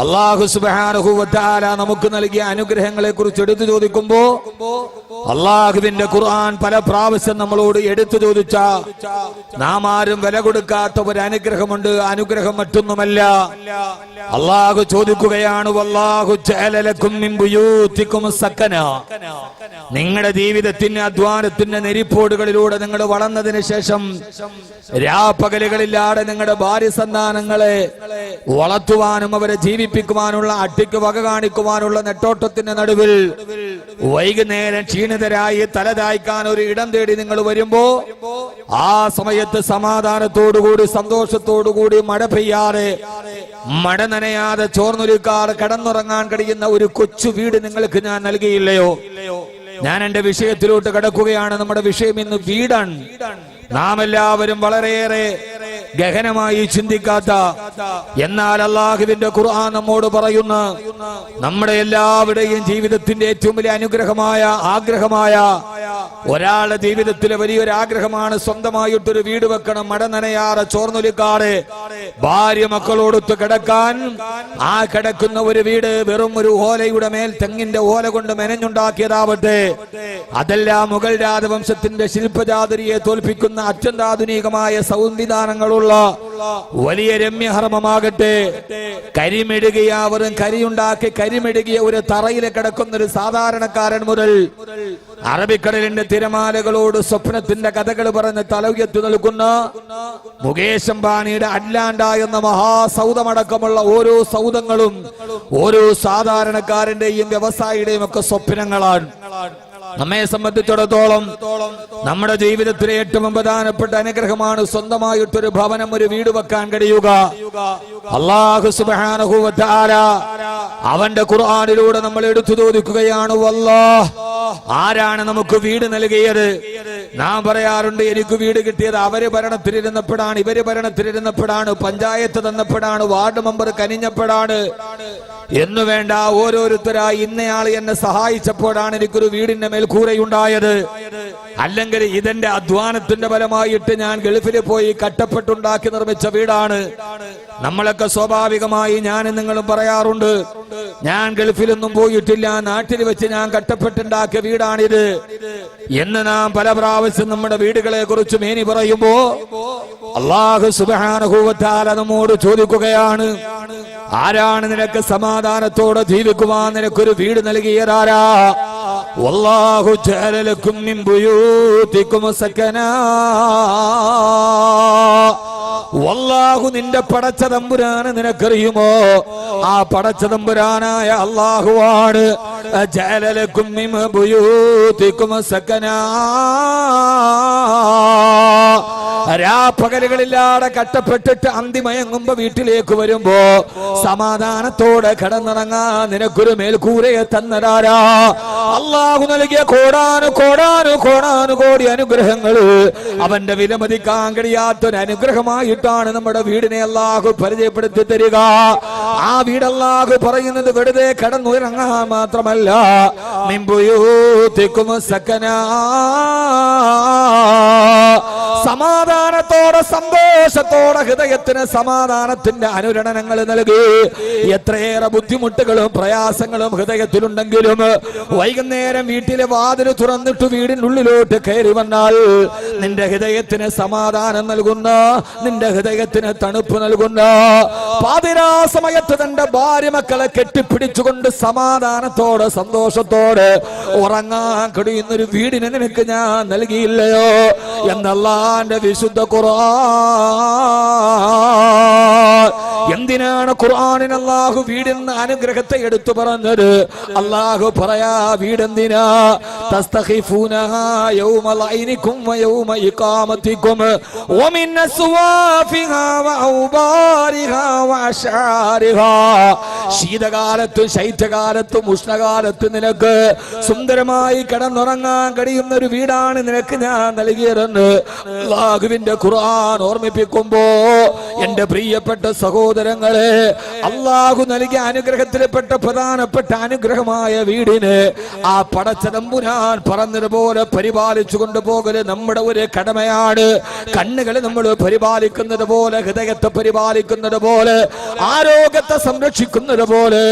അല്ലാഹു സുബ്ഹാനഹു വ തആല നമുക്ക് നൽകിയ അനുഗ്രഹങ്ങളെ കുറിച്ച് എടുത്തു ചോദിക്കുമ്പോ അല്ലാഹുവിന്റെ ഖുർആൻ പല പ്രാവശ്യം നമ്മളോട് എടുത്തു ചോദിച്ച നാം ആരും വില കൊടുക്കാത്ത ഒരു അനുഗ്രഹമുണ്ട്. അനുഗ്രഹം മറ്റൊന്നുമല്ല, അല്ലാഹു ചോദിക്കുകയാണ്, വല്ലാഹു ജഅല ലക്കും മിൻ ബുയൂതികും സക്കന. നിങ്ങളുടെ ജീവിതത്തിന്റെ അധ്വാനത്തിന്റെ നെരിപ്പോടുകളിലൂടെ നിങ്ങൾ വളർന്നതിന് ശേഷം രാപ്പകലുകളില്ലാതെ നിങ്ങളുടെ ഭാര്യ സന്താനങ്ങളെ വളർത്തുവാനും അവരെ ജീവിപ്പിക്കുവാനുള്ള അട്ടിക്ക് വക കാണിക്കുവാനുള്ള നെട്ടോട്ടത്തിന്റെ നടുവിൽ വൈകുന്നേരം ക്ഷീണിതരായി തലതായ്ക്കാൻ ഒരു ഇടം തേടി നിങ്ങൾ വരുമ്പോ ആ സമയത്ത് സമാധാനത്തോടുകൂടി സന്തോഷത്തോടുകൂടി മഴ പെയ്യാതെ മഴ നനയാതെ ചോർന്നൊരുക്കാതെ കിടന്നുറങ്ങാൻ കഴിയുന്ന ഒരു കൊച്ചു വീട് നിങ്ങൾക്ക് ഞാൻ നൽകിയില്ലയോ? ഞാൻ എന്റെ വിഷയത്തിലോട്ട് കടക്കുകയാണ്. നമ്മുടെ വിഷയം ഇന്ന് വീടാണ്. നാം എല്ലാവരും വളരെയേറെ ഗഹനമായി ചിന്തിക്കാത്ത, എന്നാൽ അല്ലാഹുവിന്റെ ഖുർആൻ നമ്മോട് പറയുന്ന നമ്മുടെ എല്ലാവരുടെയും ജീവിതത്തിന്റെ ഏറ്റവും വലിയ അനുഗ്രഹമായ ആഗ്രഹമായ ഒരാളുടെ ജീവിതത്തിലെ വലിയൊരു ആഗ്രഹമാണ് സ്വന്തമായിട്ടൊരു വീട് വെക്കണം, മഴ നനയാറെ ചോർന്നൊലിക്കാതെ ഭാര്യ മക്കളോടൊത്ത് കിടക്കാൻ. ആ കിടക്കുന്ന ഒരു വീട് വെറും ഒരു ഓലയുടെ മേൽ തെങ്ങിന്റെ ഓല കൊണ്ട് മെനഞ്ഞുണ്ടാക്കിയതാവട്ടെ, അതെല്ലാം മുഗൾ രാജവംശത്തിന്റെ ശില്പചാതുരിയെ തോൽപ്പിക്കുന്ന അത്യന്താധുനികമായ സംവിധാനങ്ങളുള്ള വലിയ രമ്യഹർമ്മമാകട്ടെ, കരിമെഴുകിയ അവരും കരിയുണ്ടാക്കി കരിമെഴുകിയ ഒരു തറയിൽ കിടക്കുന്ന ഒരു സാധാരണക്കാരൻ മുതൽ അറബിക്കടലിന്റെ തിരമാലകളോട് സ്വപ്നത്തിന്റെ കഥകൾ പറഞ്ഞ് തലയുയർത്തി നിൽക്കുന്ന മുകേഷ് അംബാനിയുടെ അറ്റ്ലാന്റ എന്ന മഹാസൗധമടക്കമുള്ള ഓരോ സൗധങ്ങളും ഓരോ സാധാരണക്കാരന്റെയും വ്യവസായിയുടെയും ഒക്കെ സ്വപ്നങ്ങളാണ്. നമ്മെ സംബന്ധിച്ചിടത്തോളം നമ്മുടെ ജീവിതത്തിലെ ഏറ്റവും പ്രധാനപ്പെട്ട അനുഗ്രഹമാണ് സ്വന്തമായിട്ടൊരു ഭവനം, ഒരു വീട് വെക്കാൻ കഴിയുക. അല്ലാഹു സുബ്ഹാനഹു വ തആല അവന്റെ ഖുർആനിലൂടെ നമ്മൾ എടുത്തു ചോദിക്കുകയാണ്, വല്ലാഹ് ആരാണ് നമുക്ക് വീട് നൽകിയത്? നാം പറയാറുണ്ട്, എനിക്ക് വീട് കിട്ടിയത് അവര് ഭരണത്തിലിരുന്നപ്പോഴാണ്, ഇവര് ഭരണത്തിലിരുന്നപ്പോഴാണ്, പഞ്ചായത്ത് തന്നപ്പോഴാണ്, വാർഡ് മെമ്പർ കനിഞ്ഞപ്പോഴാണ് എന്നു വേണ്ട. ഓരോരുത്തരായി ഇന്നയാൾ എന്നെ സഹായിച്ചപ്പോഴാണ് എനിക്കൊരു വീടിന്റെ മേൽക്കൂരയുണ്ടായത്, അല്ലെങ്കിൽ ഇതെന്റെ അധ്വാനത്തിന്റെ ഫലമായിട്ട് ഞാൻ ഗൾഫിൽ പോയി കഷ്ടപ്പെട്ടുണ്ടാക്കി നിർമ്മിച്ച വീടാണ്. നമ്മളൊക്കെ സ്വാഭാവികമായി ഞാനും നിങ്ങളും പറയാറുണ്ട്, ഞാൻ ഗൾഫിലൊന്നും പോയിട്ടില്ല, നാട്ടിൽ വെച്ച് ഞാൻ കഷ്ടപ്പെട്ടുണ്ടാക്കിയ വീടാണിത് എന്ന് നാം പല പ്രാവശ്യം നമ്മുടെ വീടുകളെ കുറിച്ച് മേനി പറയുമ്പോ അല്ലാഹു സുബ്ഹാനഹു വ തആല നമ്മോട് ചോദിക്കുകയാണ്, ആരാണ് നിനക്ക് സമാധാനത്തോടെ ജീവിക്കുവാൻ നിനക്കൊരു വീട് നൽകിയതാരാ? വല്ലാഹു ജഅല ലക്കും മിൻ ബുയൂതികും സകനാ. വല്ലാഹു നിന്റെ പടച്ച തമ്പുരാന് നിനക്കറിയുമോ? ആ പടച്ച തമ്പുരാനായ അല്ലാഹുവാണ് ജഅല ലക്കും മിൻ ബുയൂതികും സകനാ. രാപ്പകലുകളില്ലാതെ കഷ്ടപ്പെട്ടിട്ട് അന്തിമയങ്ങുമ്പോ വീട്ടിലേക്ക് വരുമ്പോ സമാധാനത്തോടെ കിടന്നിറങ്ങാൻ നിനക്കൊരു മേൽക്കൂരയെ തന്നതാരാ? അല്ലാഹു നൽകിയ കോടാനു കോടി അനുഗ്രഹങ്ങള് അവന്റെ വിലമതിക്കാൻ കഴിയാത്തൊരു അനുഗ്രഹമായിട്ടാണ് നമ്മുടെ വീടിനെ അല്ലാഹു പരിചയപ്പെടുത്തി തരിക. ആ വീട് അല്ലാഹു പറയുന്നത് വെറുതെ കിടന്നുറങ്ങാൻ മാത്രമല്ല, മിൻ ബുയൂതികും സകനാ. സമാധാനത്തോടെ സന്തോഷത്തോടെ ഹൃദയത്തിന് സമാധാനത്തിന്റെ അനുരണനങ്ങൾ നൽകി. എത്രയേറെ ബുദ്ധിമുട്ടുകളും പ്രയാസങ്ങളും ഹൃദയത്തിലുണ്ടെങ്കിലും വൈകുന്നേരം വീട്ടിലെ വാതിൽ തുറന്നിട്ട് വീടിന്റെ ഉള്ളിലോട്ട് കയറി വന്നാൽ നിന്റെ ഹൃദയത്തിന് സമാധാനം നൽകുന്ന, നിന്റെ ഹൃദയത്തിന് തണുപ്പ് നൽകുന്ന, പാതിരാ സമയത്ത് തന്റെ ഭാര്യ മക്കളെ കെട്ടിപ്പിടിച്ചുകൊണ്ട് സമാധാനത്തോടെ സന്തോഷത്തോടെ ഉറങ്ങാൻ കഴിയുന്നൊരു വീടിന് നിനക്ക് ഞാൻ നൽകിയില്ലയോ എന്നല്ലാന്റെ വിശുദ്ധ ഖുർആൻ. എന്തിനാണ് ഖുർആനിന് അല്ലാഹു വീടിന്റെ അനുഗ്രഹത്തെ എടുത്തു പറഞ്ഞത്? അല്ലാഹു പറയാ, വീടെന്തിനാ? തസ്തഖിഫൂനഹാ യൗമ ലൈനികും വയൗമ ഇഖാമതികും വമിൻ അസ്വാഫിഹാ വഔബാരിഹാ വഅശാരിഹാ. ശീതകാലത്തും ശൈത്യകാലത്തും ഉഷ്ണകാലത്തും നിനക്ക് സുന്ദരമായി കിടന്നുറങ്ങാൻ കഴിയുന്ന ഒരു വീടാണ് നിനക്ക് ഞാൻ നൽകിയതെന്ന് അല്ലാഹുവിന്റെ ഖുർആൻ ഓർമ്മിപ്പിക്കുമ്പോ എന്റെ പ്രിയപ്പെട്ട സഹോദരങ്ങളെ, അല്ലാഹു നൽകിയ അനുഗ്രഹത്തിൽപ്പെട്ട പ്രധാനപ്പെട്ട അനുഗ്രഹമായ വീടിന് ആ പടച്ച തമ്പുരാൻ പറഞ്ഞതുപോലെ പരിപാലിച്ചു കൊണ്ടുപോകല് നമ്മുടെ ഒരു കടമയാണ്. കണ്ണുകളെ നമ്മൾ പരിപാലിക്കുന്നത് പോലെ, ഹൃദയത്തെ പരിപാലിക്കുന്നത് പോലെ, ആരോഗ്യത്തെ സംരക്ഷിക്കുന്നത് പോലെ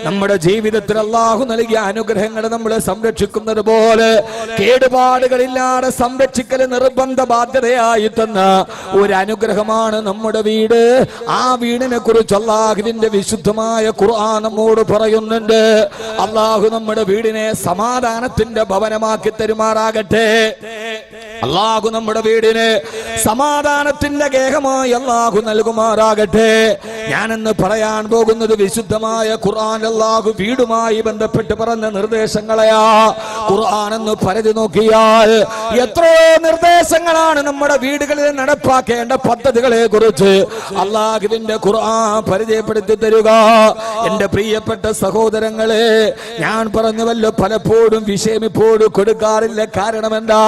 നമ്മുടെ ജീവിതത്തിൽ അള്ളാഹു നൽകിയ അനുഗ്രഹങ്ങളെ നമ്മൾ സംരക്ഷിക്കുന്നത് പോലെ കേടുപാടുകളില്ലാതെ സംരക്ഷിക്കൽ നിർബന്ധ ബാധ്യതയായി തന്ന ഒരു അനുഗ്രഹമാണ് നമ്മുടെ വീട്. ആ വീടിനെ കുറിച്ച് അള്ളാഹുവിന്റെ വിശുദ്ധമായ ഖുർആൻ നമ്മോട് പറയുന്നുണ്ട്. അള്ളാഹു നമ്മുടെ വീടിനെ സമാധാനത്തിന്റെ ഭവനമാക്കി തരുമാറാകട്ടെ. അള്ളാഹു നമ്മുടെ വീടിന് സമാധാനത്തിന്റെ ഗേഹമായി അള്ളാഹു നൽകുമാറാകട്ടെ. ഞാനെന്ന് പറയാൻ പോകുന്നത് വിശുദ്ധമായ ഖുർആൻ അള്ളാഹു വീടുമായി ബന്ധപ്പെട്ട് പറഞ്ഞ നിർദ്ദേശങ്ങളെയാ. ഖുർആൻ എന്ന് പരിധി നോക്കിയാൽ എത്രയോ നിർദ്ദേശങ്ങളാണ് നമ്മുടെ വീടുകളിൽ നടപ്പാക്കേണ്ട പദ്ധതികളെ കുറിച്ച് അള്ളാഹുവിന്റെ ഖുർആൻ പരിചയപ്പെടുത്തി തരുക. എന്റെ പ്രിയപ്പെട്ട സഹോദരങ്ങളെ, ഞാൻ പറഞ്ഞുവല്ലോ, പലപ്പോഴും വിഷയം ഇപ്പോഴും കൊടുക്കാറില്ല. കാരണം എന്താ?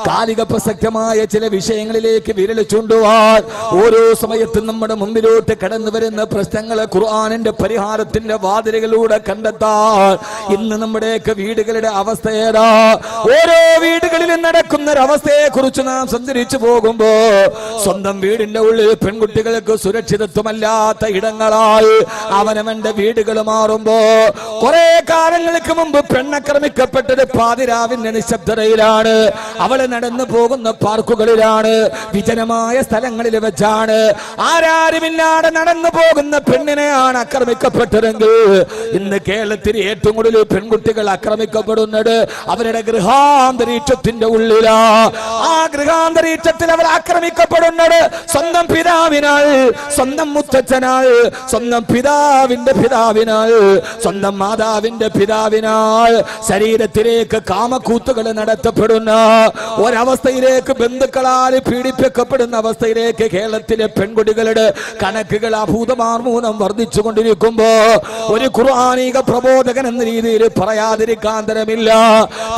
കാലിക പ്രസക്തമായ ചില വിഷയങ്ങളിലേക്ക് വിരൽ ചൂണ്ടുവാൻ ഓരോ സമയത്തും നമ്മുടെ മുമ്പിലോട്ട് കടന്നു വരുന്ന പ്രശ്നങ്ങളെ ഖുർആനിന്റെ പരിഹാരത്തിന്റെ വാതിലുകളിലൂടെ കണ്ടെത്താൻ ഇന്ന് നമ്മുടെയൊക്കെ വീടുകളുടെ അവസ്ഥ ഏതാ? ഓരോ വീടുകളിലും നടക്കുന്ന ഒരവസ്ഥയെ കുറിച്ച് നാം സഞ്ചരിച്ചു പോകുമ്പോ സ്വന്തം വീടിന്റെ ഉള്ളിൽ പെൺകുട്ടികൾക്ക് സുരക്ഷിതത്വമല്ലാത്ത ഇടങ്ങളായി അവനവന്റെ വീടുകൾ മാറുമ്പോ, കുറെ കാലങ്ങൾക്ക് മുമ്പ് പെണ്ണാക്രമിക്കപ്പെട്ടത് പാതിരാവിന്റെ നിശബ്ദതയിലാണ്, അവള് നടന്നു പോകുന്ന പാർക്കുകളിലാണ്, വിജനമായ സ്ഥലങ്ങളിൽ വെച്ചാണ്. ആരാരുമില്ലാതെ നടന്നു പോകുന്ന പെണ്ണിനെയാണ് ആക്രമിക്കപ്പെട്ടതെങ്കിൽ ഇന്ന് കേരളത്തിൽ ഏറ്റവും കൂടുതൽ പെൺകുട്ടികൾ ആക്രമിക്കപ്പെടുന്നത് അവരുടെ ഗൃഹാന്തരീക്ഷത്തിന്റെ ഉള്ളിലാ. ആ ഗൃഹാന്തരീക്ഷത്തിൽ അവർ ആക്രമിക്കപ്പെടുന്നത് സ്വന്തം പിതാവിനാൽ, സ്വന്തം മുത്തച്ഛനാൽ, സ്വന്തം പിതാവിന്റെ പിതാവിനാൽ, സ്വന്തം മാതാവിന്റെ പിതാവിനാൽ ശരീരത്തിലേക്ക് കാമക്കൂത്തുകൾ നടത്തപ്പെടുന്ന ഒരവസ്ഥയിലേക്ക്, ബന്ധുക്കളാൽ പീഡിപ്പിക്കപ്പെടുന്ന അവസ്ഥയിലേക്ക് കേരളത്തിലെ പെൺകുട്ടികളുടെ കണക്കുകൾ അഭൂതമാർമൂലം വർദ്ധിച്ചുകൊണ്ടിരിക്കുമ്പോ ഒരു ഖുർആനിക പ്രബോധകൻ എന്ന രീതിയിൽ പറയാതിരിക്കാൻ തരമില്ല.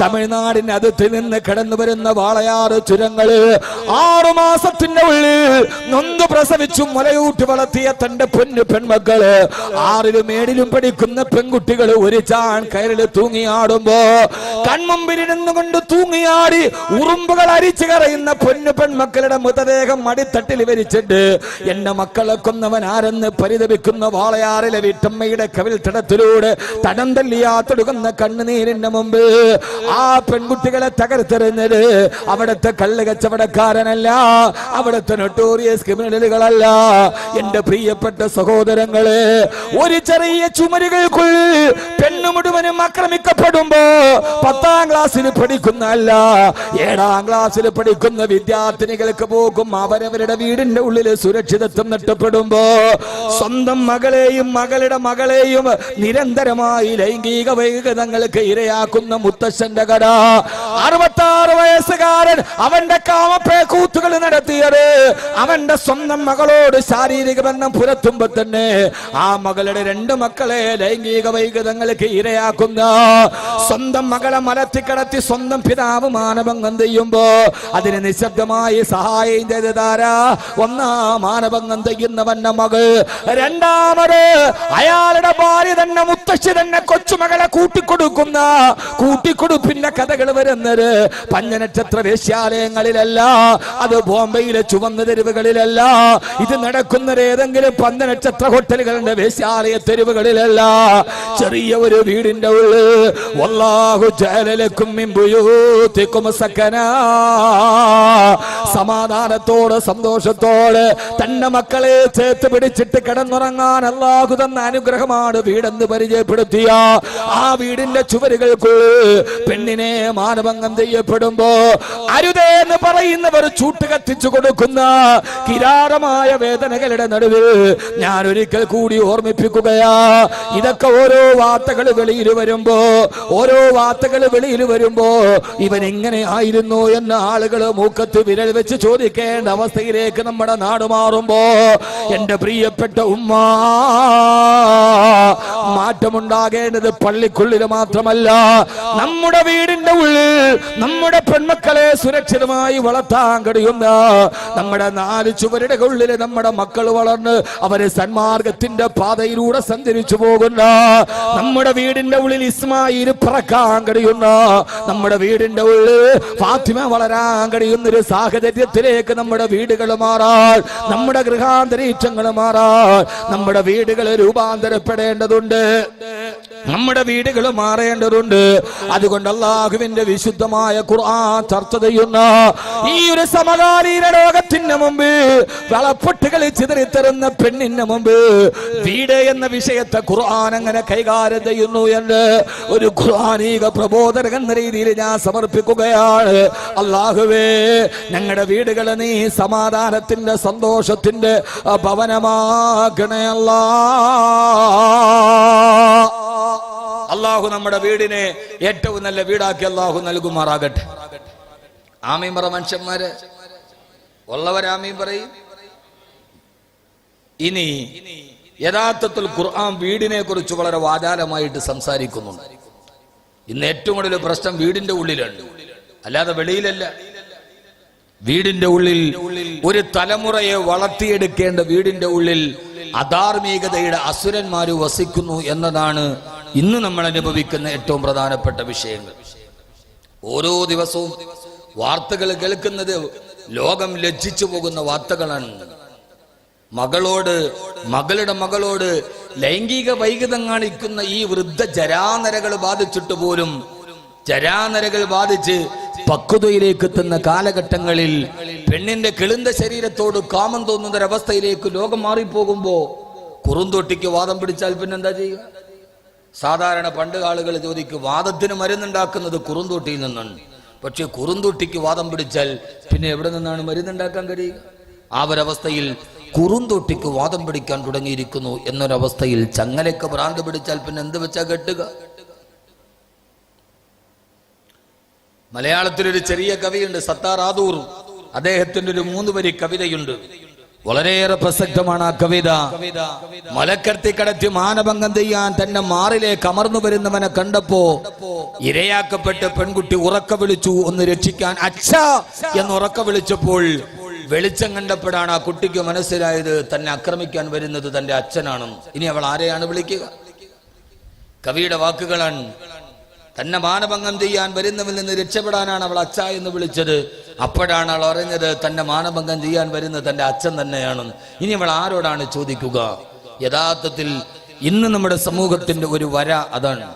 തമിഴ്നാടിന്റെ അതിർത്തിൽ നിന്ന് കടന്നു വരുന്ന വാളയാറ് ചുരങ്ങള് 6 മാസത്തിന്റെ ഉള്ളിൽ നൊന്തു പ്രസവിച്ചു മുലയൂട്ടി വളർത്തിയ തന്റെ പൊന്നു പെൺമക്കള്, 6ലും 7ലും പഠിക്കുന്ന പെൺകുട്ടികൾ ഒരു ചാൺ കയറില് തൂങ്ങിയാടുമ്പോ കൺമുമ്പിലിരുന്നു കൊണ്ട് തൂങ്ങിയാടി ഉറുമ്പുകൾ അരിച്ചു കറയുന്ന പൊന്നു പെൺമക്കളുടെ മൃതദേഹം അടിത്തട്ടിൽ വരിച്ചിട്ട് എന്റെ മക്കളെ കൊന്നവൻ ആരെന്ന് പരിതപിക്കുന്ന വാളയാറിലെ വീട്ടമ്മയുടെ കവിൾത്തടത്തിലൂടെ തടം തല്ലിയാത്തൊടുക്കുന്ന കണ്ണുനീരിന്റെ മുമ്പ് ആ പെൺകുട്ടികളെ തകർത്തെറിഞ്ഞത് അവിടുത്തെ കള്ള് കച്ചവടക്കാരനല്ല, അവിടുത്തെ നൊട്ടോറിയസ് ക്രിമിനലുകളല്ല. എന്റെ പ്രിയപ്പെട്ട സഹോദരങ്ങളെ, ഒരു ചെറിയ ചുമരുകൾക്കുള്ളിൽ പെണ്ണു മുഴുവനും ആക്രമിക്കപ്പെടുമ്പോ 10ാം ക്ലാസ്സിൽ പഠിക്കുന്ന അല്ല, 7ാം ക്ലാസ്സിൽ പഠിക്കുന്ന വിദ്യാർത്ഥിനികൾക്ക് പോകും അവരവരുടെ വീടിന്റെ ഉള്ളിൽ സുരക്ഷിതത്വം നഷ്ടപ്പെടുമ്പോ സ്വന്തം മകളെയും മകളുടെ മകളെയും നിരന്തരമായി ലൈംഗിക വൈകൃതങ്ങൾക്ക് ഇരയാക്കുന്ന മുത്തശ്ശന്റെ കട. 66 വയസ്സുകാരൻ അവന്റെ കാമപ്പേക്കൂത്തുകൾ നടത്തിയത് അവന്റെ സ്വന്തം മകളോട് ശാരീരിക ബന്ധം പുലർത്തുമ്പോ തന്നെ ആ മകളുടെ 2 മക്കളെ ലൈംഗിക വൈകൃതങ്ങൾക്ക് ഇരയാക്കുന്ന, സ്വന്തം മകളെ മലത്തിക്കടത്തി സ്വന്തം പിതാവ് മാനഭംഗം ചെയ്യുമ്പോ അതിന് നിശബ്ദമായി സഹായം ചെയ്തതാരാ? ഒന്നാം മാനഭംഗം ചെയ്യുന്നവന്റെ മകൾ, രണ്ടാമത് അയാളുടെ ഭാര്യ തന്നെ, മുത്തശ്ശി തന്നെ കൊച്ചുമകളെ കൂട്ടിക്കൊടുക്കുന്ന കൂട്ടിക്കൊടുപ്പിന്റെ കഥകൾ വരുന്നത് പഞ്ചനക്ഷത്ര വേശ്യാലയങ്ങളിലല്ല, അത് ബോംബെയിലെ ചുവന്ന തെരുവുകളിലല്ല, ഇത് നടക്കുന്നത് ഏതെങ്കിലും പഞ്ചനക്ഷത്ര ഹോട്ടലുകളുടെ വേശ്യാലയ തെരുവുകളിലല്ല, ചെറിയ ഒരു വീടിന്റെ ഉള്ളിൽ. വല്ലാഹു ജഅല ലക്കും മിൻ ബുയൂതികും സകനാ, സമാധാനത്തോടെ സന്തോഷത്തോടെ തന്റെ മക്കളെ ചേർത്ത് പിടിച്ചിട്ട് കിടന്നുറങ്ങാൻ അല്ലാഹു തന്ന അനുഗ്രഹമാണ് വീടെന്ന് പരിചയപ്പെടുത്തിയ ആ വീടിന്റെ ചുവരുകൾക്കുള്ളിൽ പെണ്ണിനെ മാനഭംഗം ചെയ്യപ്പെടുമ്പോ അരുതേ എന്ന് പറയുന്നവർ ചൂട്ട് കത്തിച്ചു കൊടുക്കുന്ന കിരാരമായ വേദനകളുടെ നടുവിൽ ഞാൻ ഒരിക്കൽ കൂടി ഓർമ്മിപ്പിക്കുകയാ. ഇതൊക്കെ ഓരോ വാർത്തകൾ വെളിയിൽ വരുമ്പോ ഇവൻ എങ്ങനെ ആയിരുന്നു എന്ന് ആളുകൾ മൂക്കത്ത് വിരൽ വെച്ച് ചോദിക്കേണ്ട അവസ്ഥയിലേക്ക് നമ്മുടെ നാട് മാറുമ്പോ എന്റെ പ്രിയപ്പെട്ട ഉമ്മ, മാറ്റമുണ്ടാകേണ്ടത് പള്ളിക്കുള്ളിൽ മാത്രമല്ല, നമ്മുടെ വീടിന്റെ ഉള്ളിൽ നമ്മുടെ പെൺമക്കളെ സുരക്ഷിതമായി വളർത്താൻ കഴിയുന്ന, നമ്മുടെ 4 ചുവരുടെ ഉള്ളിൽ നമ്മുടെ മക്കൾ വളർന്ന് അവര് സന്മാർഗത്തിന്റെ പാതയിലൂടെ സഞ്ചരിച്ചു പോകുന്ന, നമ്മുടെ വീടിന്റെ ഉള്ളിൽ ഇസ്മായിൽ പറക്കാൻ കഴിയുന്ന, നമ്മുടെ വീടിന്റെ ഉള്ളിൽ ഫാത്തിമ വളരാൻ കഴിയുന്ന ഒരു സാഹചര്യത്തിലേക്ക് നമ്മുടെ വീടുകൾ മാറാൻ, നമ്മുടെ ഗൃഹാന്തരീക്ഷങ്ങൾ മാറാൻ, നമ്മുടെ വീടുകൾ രൂപാന്തരപ്പെടേണ്ടതുണ്ട്, നമ്മുടെ വീടുകൾ മാറേണ്ടതുണ്ട്. അതുകൊണ്ട് അല്ലാഹുവിന്റെ വിശുദ്ധമായ ഖുർആൻ ചർച്ച ചെയ്യുന്ന ഈ ഒരു സമകാലീന ലോകത്തിന് മുമ്പ്, വളപ്പൊട്ടുകൾ ചിതറിത്തരുന്ന പെണ്ണിന് മുമ്പ് വീട് എന്ന വിഷയത്തെ ഖുർആൻ അങ്ങനെ കൈകാര്യം ചെയ്യുന്നു എന്ന് ഒരു ഖുർആനിക പ്രബോധന എന്ന രീതിയിൽ ഞാൻ സമർപ്പിക്കുകയാണ്. അല്ലാഹുവേ, ഞങ്ങളുടെ വീടുകളെ നീ സമാധാനത്തിന്റെ സന്തോഷത്തിന്റെ ഭവനമാക്കണേ അല്ലാ. അല്ലാഹു നമ്മുടെ വീടിനെ ഏറ്റവും നല്ല വീടാക്കി അല്ലാഹു നൽകുമാറാകട്ടെ. ആമീൻ പറ മനുഷ്യന്മാര് ഉള്ളവരാമീൻ പറയും. ഇനി യഥാർത്ഥത്തിൽ ഖുർആൻ വീടിനെ കുറിച്ച് വളരെ വാചാലമായിട്ട് സംസാരിക്കുന്നുണ്ട്. ഇന്ന് ഏറ്റവും കൂടുതൽ പ്രശ്നം വീടിന്റെ ഉള്ളിലാണ്, അല്ലാതെ വെളിയിലല്ല. വീടിന്റെ ഉള്ളിൽ ഒരു തലമുറയെ വളർത്തിയെടുക്കേണ്ട വീടിന്റെ ഉള്ളിൽ അധാർമികതയുടെ അസുരന്മാര് വസിക്കുന്നു എന്നതാണ് ഇന്ന് നമ്മൾ അനുഭവിക്കുന്ന ഏറ്റവും പ്രധാനപ്പെട്ട വിഷയങ്ങൾ. ഓരോ ദിവസവും വാർത്തകൾ കേൾക്കുന്നത് ലോകം ലജ്ജിച്ചു പോകുന്ന വാർത്തകളാണ്. മകളുടെ മകളോട് ലൈംഗിക വൈകൃതം കാണിക്കുന്ന ഈ വൃദ്ധ ജരാനരകൾ ബാധിച്ചിട്ട് പോലും, ജരാനരകൾ ബാധിച്ച് പക്വതയിലേക്ക് എത്തുന്ന കാലഘട്ടങ്ങളിൽ പെണ്ണിന്റെ കിളുന്ത ശരീരത്തോട് കാമം തോന്നുന്ന ഒരവസ്ഥയിലേക്ക് ലോകം മാറിപ്പോകുമ്പോ കുറുന്തോട്ടിക്ക് വാദം പിടിച്ചാൽ പിന്നെന്താ ചെയ്യുക? സാധാരണ പണ്ട് ആളുകൾ ചോദിക്കും, വാദത്തിന് മരുന്നുണ്ടാക്കുന്നത് കുറുന്തോട്ടിയിൽ നിന്നാണ്. പക്ഷെ കുറുന്തോട്ടിക്ക് വാദം പിടിച്ചാൽ പിന്നെ എവിടെ നിന്നാണ് മരുന്നുണ്ടാക്കാൻ കഴിയുക? ആ ഒരവസ്ഥയിൽ കുറുന്തോട്ടിക്ക് വാദം പിടിക്കാൻ തുടങ്ങിയിരിക്കുന്നു എന്നൊരവസ്ഥയിൽ ചങ്ങലയ്ക്ക് ഭ്രാന്ത് പിടിച്ചാൽ പിന്നെ എന്ത് വെച്ചാ കെട്ടുക? മലയാളത്തിലൊരു ചെറിയ കവിയുണ്ട്, സത്താർ ആദൂർ. അദ്ദേഹത്തിന്റെ ഒരു 3 വരി കവിതയുണ്ട്, വളരെയേറെ പ്രസക്തമാണ് ആ കവിത. മലക്കർത്തി കടത്തി മാനഭംഗം ചെയ്യാൻ തന്നെ മാറിലേക്ക് അമർന്നു വരുന്നവനെ കണ്ടപ്പോ ഇരയാക്കപ്പെട്ട പെൺകുട്ടി ഉറക്ക വിളിച്ചു ഒന്ന് രക്ഷിക്കാൻ, അച്ഛാ എന്ന് ഉറക്ക വിളിച്ചപ്പോൾ വെളിച്ചം കണ്ടപ്പോഴാണ് ആ കുട്ടിക്ക് മനസ്സിലായത് തന്നെ ആക്രമിക്കാൻ വരുന്നത് തന്റെ അച്ഛനാണെന്ന്. ഇനി അവൾ ആരെയാണ് വിളിക്കുക? കവിയുടെ വാക്കുകളാണ്. തന്നെ മാനഭംഗം ചെയ്യാൻ വരുന്നവരിൽ നിന്ന് രക്ഷപ്പെടാനാണ് അവൾ അച്ഛ എന്ന് വിളിച്ചത്. അപ്പോഴാണ് അവൾ അറിഞ്ഞത് തന്നെ മാനഭംഗം ചെയ്യാൻ വരുന്നത് തന്റെ അച്ഛൻ തന്നെയാണെന്ന്. ഇനി അവൾ ആരോടാണ് ചോദിക്കുക? യഥാർത്ഥത്തിൽ ഇന്ന് നമ്മുടെ സമൂഹത്തിന്റെ ഒരു വര അതാണ്.